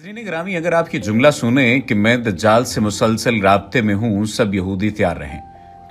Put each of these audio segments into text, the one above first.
नाज़रीन ग्रामी, अगर आप ये जुमला सुने कि मैं दज्जाल से मुसलसल राब्ते में हूँ, सब यहूदी तैयार रहें,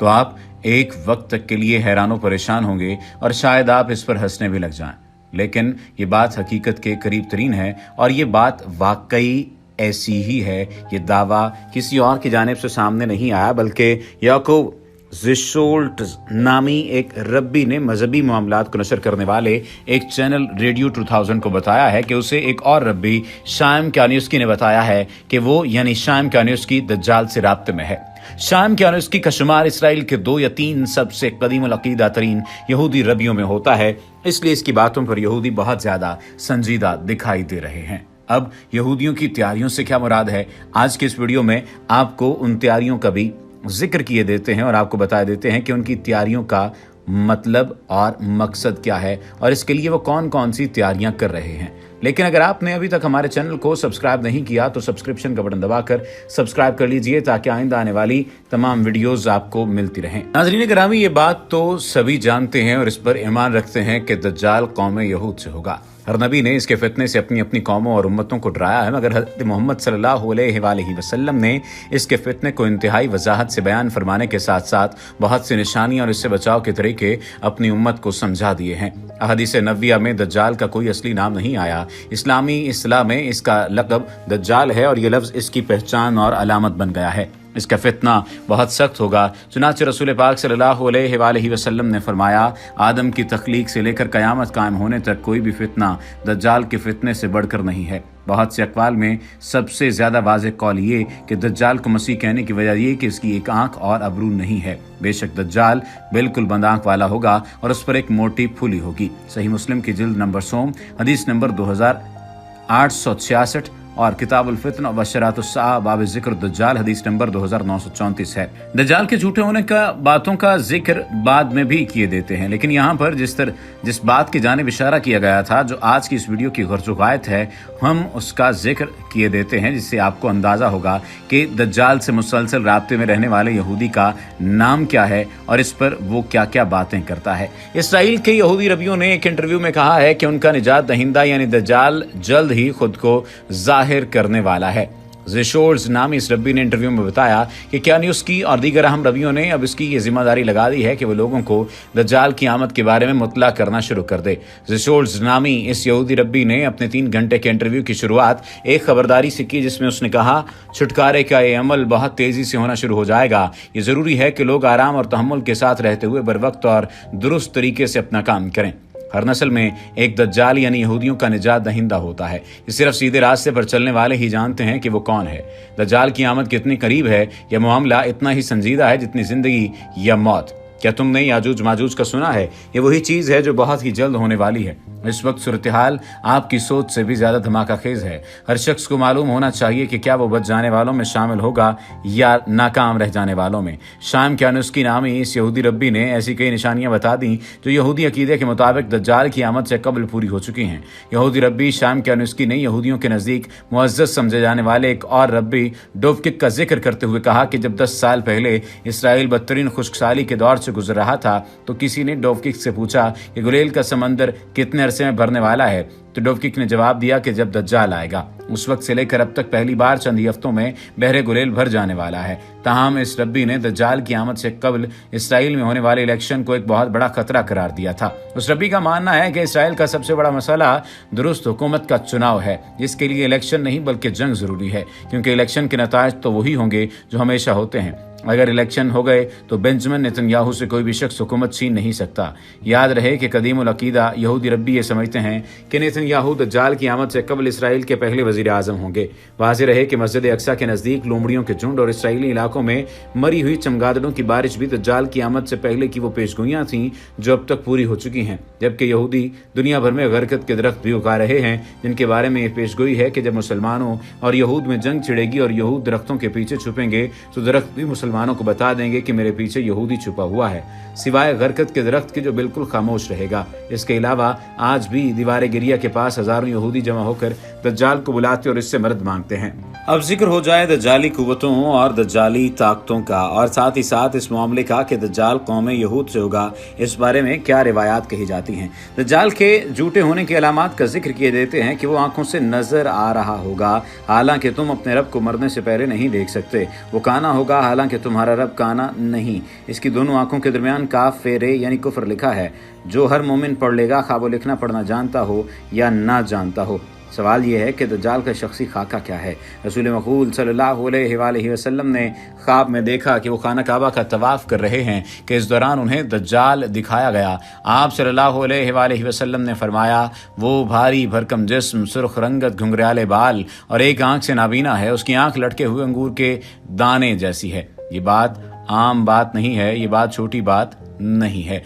तो आप एक वक्त तक के लिए हैरान परेशान होंगे और शायद आप इस पर हंसने भी लग जाएं। लेकिन ये बात हकीकत के करीब तरीन है और ये बात वाकई ऐसी ही है। ये दावा किसी और की जानिब से सामने नहीं आया, बल्कि याकूब जिशोल्ट नामी एक रब्बी ने मजहबी मामलात को नशर करने वाले एक चैनल रेडियो 2000 को बताया है कि उसे एक और रब्बी शायम कानिस्की ने बताया है कि वो यानी शायम कानिस्की दज्जाल से राब्ते में है। शायम कानिस्की का शुमार इसराइल के 2 या 3 सबसे कदीम अकीदा तरीन यहूदी रबियों में होता है, इसलिए इसकी बातों पर यहूदी बहुत ज्यादा संजीदा दिखाई दे रहे हैं। अब यहूदियों की तैयारियों से क्या मुराद है, आज के इस वीडियो में आपको उन तैयारियों का भी जिक्र किए देते हैं और आपको बता देते हैं कि उनकी तैयारियों का मतलब और मकसद क्या है और इसके लिए वो कौन कौन सी तैयारियां कर रहे हैं। लेकिन अगर आपने अभी तक हमारे चैनल को सब्सक्राइब नहीं किया तो सब्सक्रिप्शन का बटन दबाकर सब्सक्राइब कर लीजिए ताकि आइंदा आने वाली तमाम वीडियोस आपको मिलती रहें। नाज़रीन ग्रामी, ये बात तो सभी जानते हैं और इस पर ईमान रखते हैं कि दज्जाल कौम यहूद से होगा। हर नबी ने इसके फितने से अपनी अपनी कौमों और उम्मतों को डराया है, मगर हज़रत मोहम्मद सल्लल्लाहु अलैहि वसल्लम ने इसके फितने को इंतहाई वजाहत से बयान फरमाने के साथ साथ बहुत सी निशानियां और इससे बचाव के तरीके अपनी उम्मत को समझा दिए हैं। अहदीस नबविया में दज्जाल का कोई असली नाम नहीं आया। इस्लामी इस्लाम में इसका लक़ब दज्जाल है और ये लफ्ज़ इसकी पहचान और अलामत बन गया है। इसका फितना बहुत सख्त होगा। चुनांचे रसूल पाक सल्लल्लाहु अलैहि वसल्लम ने फरमाया, आदम की तख्लीक से लेकर क़यामत कायम होने तक कोई भी फितना दज्जाल के फितने से बढ़कर नहीं है। बहुत से अक़वाल में सबसे ज़्यादा वाज़ेह कौल ये कि दज्जाल को मसीह कहने की वजह ये कि इसकी एक आंख और अबरू नहीं है। बेशक दज्जाल बिल्कुल बंद आंख वाला होगा और उस पर एक मोटी फुली होगी। सही मुस्लिम की जिल्द नंबर 100 हदीस नंबर 2866 और किताबुल फितन व शरातुस्सा बाब जिक्र दज्जाल हदीस नंबर 2934 है। दज्जाल के झूठे होने का बातों का जिक्र बाद में भी किए देते हैं, लेकिन यहाँ पर जिस बात की जानिब इशारा किया गया था, जो आज की इस वीडियो की गर्ज़ गायत है, हम उसका जिक्र किए देते हैं, जिससे आपको अंदाज़ा होगा कि दज्जाल से मुसलसल राब्ते में रहने वाले यहूदी का नाम क्या है और इस पर वो क्या क्या बातें करता है। इसराइल के यहूदी रबियों ने एक इंटरव्यू में कहा है कि उनका निजात दहिंदा यानी दज्जाल जल्द ही खुद को जाहिर करने वाला है। जिशोल्ट नामी इस रब्बी ने इंटरव्यू में बताया कि कानिस्की और दीगर अहम रबियों ने अब इसकी ये जिम्मेदारी लगा दी है कि वो लोगों को दज्जाल की आमद के बारे में मुतला करना शुरू कर दे। जिशोल्ट नामी इस यहूदी रब्बी ने अपने 3 घंटे के इंटरव्यू की शुरुआत एक खबरदारी से की, जिसमें उसने कहा, छुटकारे का ये अमल बहुत तेजी से होना शुरू हो जाएगा। ये जरूरी है कि लोग आराम और तहम्मुल के साथ रहते हुए बर वक्त और दुरुस्त तरीके से अपना काम करें। हर नस्ल में एक दज्जाल यानी यहूदियों का निजात दहिंदा होता है। ये सिर्फ सीधे रास्ते पर चलने वाले ही जानते हैं कि वो कौन है। दज्जाल की आमद कितनी करीब है, यह मामला इतना ही संजीदा है जितनी जिंदगी या मौत। क्या तुमने याजूज माजूज का सुना है? ये वही चीज़ है जो बहुत ही जल्द होने वाली है। इस वक्त सूरत हाल आपकी सोच से भी ज्यादा धमाका खेज है। हर शख्स को मालूम होना चाहिए कि क्या वो बच जाने वालों में शामिल होगा या नाकाम रह जाने वालों में। शायम कानिस्की नामी इस यहूदी रब्बी ने ऐसी कई निशानियां बता दी जो यहूदी अकीदे के मुताबिक दज्जाल की आमद से कबल पूरी हो चुकी हैं। यहूदी रब्बी शायम कानिस्की ने यहूदियों के नज़दीक मुअज़्ज़ज़ समझे जाने वाले एक और रब्बी डोवकिक का जिक्र करते हुए कहा कि जब 10 साल पहले इसराइल बदतरीन खुश्कसाली के दौर से गुजर रहा था तो किसी ने डोवकिक से पूछा कि गुलेल का समंदर कितने अरसे में भरने वाला है, तो डोवकिक ने जवाब दिया कि जब दज्जाल आएगा। उस वक्त से लेकर अब तक पहली बार चंद ही हफ्तों में बहरे गुलेल भर जाने वाला है। ताहम इस रब्बी ने दज्जाल की आमद से कबल इसराइल में होने वाले इलेक्शन को एक बहुत बड़ा खतरा करार दिया था। उस रब्बी का मानना है कि इसराइल का सबसे बड़ा मसला दुरुस्त हुकूमत का चुनाव है, जिसके लिए इलेक्शन नहीं बल्कि जंग जरूरी है, क्योंकि इलेक्शन के नताज तो वही होंगे जो हमेशा होते हैं। अगर इलेक्शन हो गए तो बेंजामिन नेतन्याहू से कोई भी शख्स हुकूमत छीन नहीं सकता। याद रहे कि कदीमुल अकीदा यहूदी रब्बी ये समझते हैं कि नेतन्याहू दज्जाल की आमद से कबल इसराइल के पहले वजीर आजम होंगे। वाज़ेह रहे कि मस्जिद अक्सा के नज़दीक लोमड़ियों के झुंड और इसराइली इलाकों में मरी हुई चमगादड़ों की बारिश भी दज्जाल की आमद से पहले की वो पेशगोइयाँ थीं जो अब तक पूरी हो चुकी हैं। जबकि यहूदी दुनिया भर में गरकत के दरख्त भी उगा रहे हैं, जिनके बारे में ये पेशगोई है कि जब मुसलमानों और यहूद में जंग छिड़ेगी और यहूद दरख्तों के पीछे छुपेंगे तो दरख्त भी मुसलमानों को बता देंगे कि मेरे पीछे यहूदी छुपा हुआ है, सिवाय गरकत के दरख्त के जो बिल्कुल खामोश रहेगा। इसके अलावा आज भी दीवार गिरिया के पास हजारों यहूदी जमा होकर दज्जाल को बुलाते और इससे मदद मांगते हैं। अब जिक्र हो जाए दज्जाली कुव्वतों और दज्जाली ताकतों का, और साथ ही साथ इस मामले का कि दज्जाल कौम यहूद से होगा, इस बारे में क्या रिवायात कही जाती हैं। दज्जाल के झूठे होने की अलामात का जिक्र किए देते हैं कि वो आंखों से नजर आ रहा होगा, हालांकि तुम अपने रब को मरने से पहले नहीं देख सकते। वो काना होगा, हालांकि तुम्हारा रब काना नहीं। इसकी दोनों आंखों के दरमियान काफ फेरे यानी कुफ्र लिखा है, जो हर मोमिन पढ़ लेगा, खा वो लिखना पढ़ना जानता हो या ना जानता हो। सवाल ये है कि दज्जाल का शख्सी खाका क्या है। रसूल मक़बूल सल्लल्लाहु अलैहि वसल्लम ने ख्वाब में देखा कि वो खाना काबा का तवाफ़ कर रहे हैं कि इस दौरान उन्हें दज्जाल दिखाया गया। आप सल्लल्लाहु अलैहि वसल्लम ने फरमाया, वो भारी भरकम जिस्म, सुर्ख रंगत, घुंघराले बाल और एक आंख से नाबीना है। उसकी आंख लटके हुए अंगूर के दाने जैसी है। ये बात आम बात नहीं है, ये बात छोटी बात नहीं है।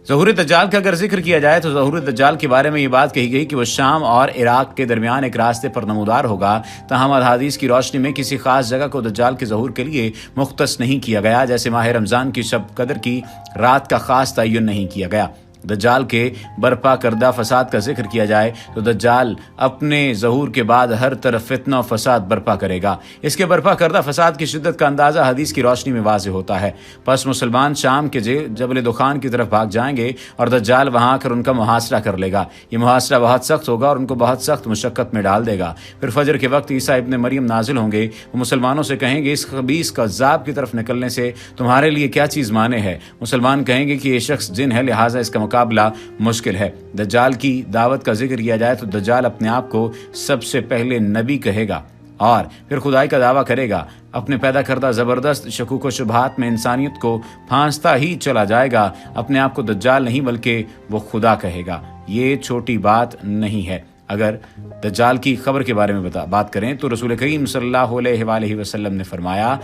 ज़हूर दज्जाल का अगर जिक्र किया जाए तो ज़हूर दज्जाल के बारे में ये बात कही गई कि वह शाम और इराक के दरमियान एक रास्ते पर नमूदार होगा। ताहम हदीस की रोशनी में किसी खास जगह को दज्जाल के ज़हूर के लिए मुख्तस नहीं किया गया, जैसे माह रमज़ान की शब कदर की रात का खास तयन नहीं किया गया। दज्जाल के बर्पा करदा फसाद का जिक्र किया जाए तो दज्जाल अपने ज़हूर के बाद हर तरफ फितना और फसाद बर्पा करेगा। इसके बर्पा करदा फसाद की शिद्दत का अंदाज़ा हदीस की रोशनी में वाज़ेह होता है। बस मुसलमान शाम के जबल दुखान की तरफ भाग जाएंगे और दज्जाल वहाँ आकर उनका मुहासरा कर लेगा। ये मुहासरा बहुत सख्त होगा और उनको बहुत सख्त मुशक्क़त में डाल देगा। फिर फजर के वक्त ईसा इब्न मरियम नाजिल होंगे। वो मुसलमानों से कहेंगे, इस खबीस कज़्ज़ाब की तरफ निकलने से तुम्हारे लिए क्या चीज़ माने है। मुसलमान कहेंगे कि ये शख्स जिन है, लिहाजा इसका मुकाबला मुश्किल है। दज्जाल की दावत का जिक्र किया जाए तो दज्जाल अपने आप को सबसे पहले नबी कहेगा और फिर खुदाई का दावा करेगा। अपने पैदा करदा ज़बरदस्त शकूक व शुबहात में इंसानियत को फांसता ही चला जाएगा। अपने आप को दज्जाल नहीं बल्कि वो खुदा कहेगा। ये छोटी बात नहीं है। अगर दज्जाल की खबर के बारे में बात करें तो रसूल करीम सल्लल्लाहु अलैहि वसल्लम ने फरमाया,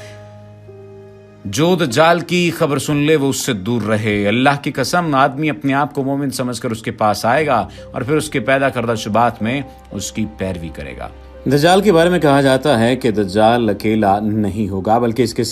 जो दज्जाल की खबर सुन ले वो उससे दूर रहे। अल्लाह की कसम, आदमी अपने आप को मोमिन समझकर उसके पास आएगा और फिर उसके पैदा करदा शुबात में उसकी पैरवी करेगा। दज्जाल के बारे में कहा जाता है कि दज्जाल अकेला नहीं होगा, बल्कि इसके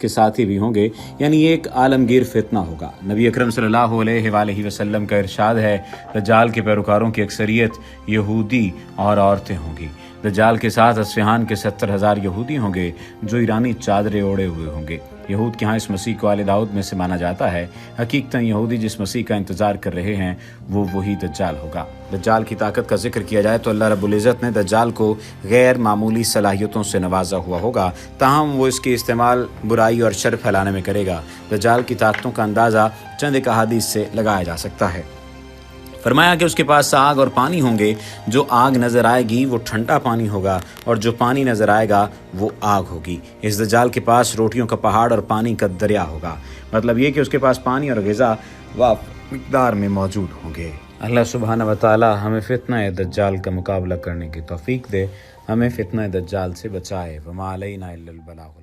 साथी भी होंगे, यानी एक आलमगीर फितना होगा। नबी अकरम सल्लल्लाहु अलैहि वसल्लम का इरशाद है, दज्जाल के पैरोकारों की अक्सरियत यहूदी और औरतें होंगी। दज्जाल के साथ अस्फहान के 70,000 यहूदी होंगे जो ईरानी चादरें ओढ़े हुए होंगे। यहूद के यहाँ इस मसीह को आले दाऊद में से माना जाता है। हकीकतन यहूदी जिस मसीह का इंतजार कर रहे हैं वो वही दज्जाल होगा। दज्जाल की ताकत का जिक्र किया जाए तो अल्लाह रब्बुल इज़्ज़त ने दज्जाल को गैर मामूली सलाहियतों से नवाजा हुआ होगा, ताहम वो इसके इस्तेमाल बुराई और शर फैलाने में करेगा। दज्जाल की ताकतों का अंदाज़ा चंद एक अहादीस से लगाया जा सकता है। फरमाया कि उसके पास आग और पानी होंगे। जो आग नज़र आएगी वो ठंडा पानी होगा और जो पानी नज़र आएगा वो आग होगी। इस दज्जाल के पास रोटियों का पहाड़ और पानी का दरिया होगा। मतलब ये कि उसके पास पानी और ग़िज़ा वाफ़ मिक़दार में मौजूद होंगे। अल्लाह सुब्हानहू व तआला हमें फितना दज्जाल का मुकाबला करने की तौफ़ीक दे, हमें फितना दज्जाल से बचाए। वमा अलैना इल्लल बलाग।